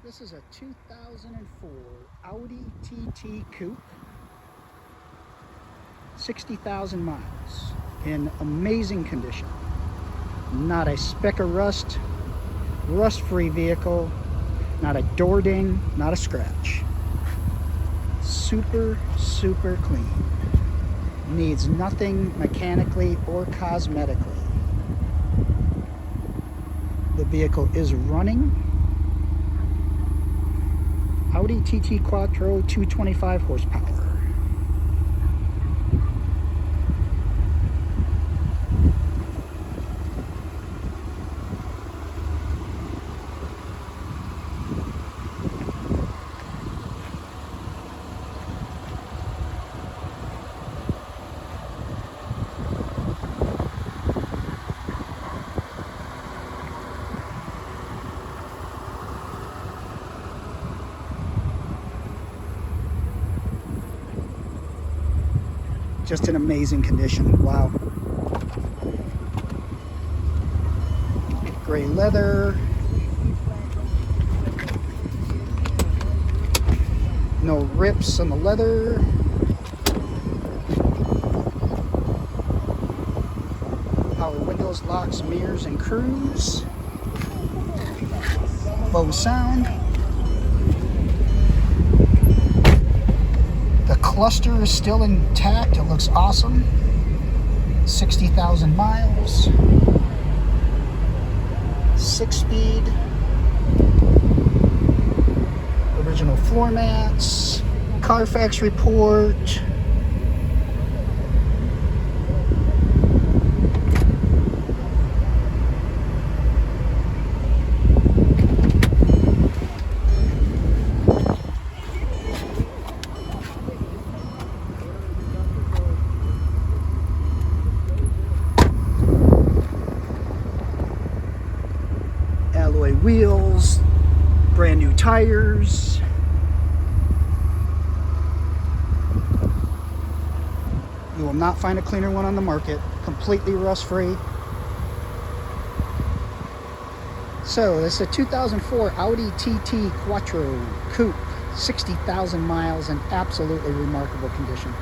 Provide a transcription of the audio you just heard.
This is a 2004 Audi TT Coupe, 60,000 miles, in amazing condition. Not a speck of rust, rust-free vehicle, not a door ding, not a scratch. Super, super clean. Needs nothing mechanically or cosmetically. The vehicle is running. Audi TT Quattro, 225 horsepower. Just in amazing condition. Wow. Gray leather. No rips on the leather. Power windows, locks, mirrors, and cruise. Bose sound. The cluster is still intact. It looks awesome. 60,000 miles. 6-speed. Original floor mats. Carfax report. Alloy wheels, brand new tires. You will not find a cleaner one on the market. Completely rust free. So this is a 2004 Audi TT Quattro Coupe, 60,000 miles in absolutely remarkable condition.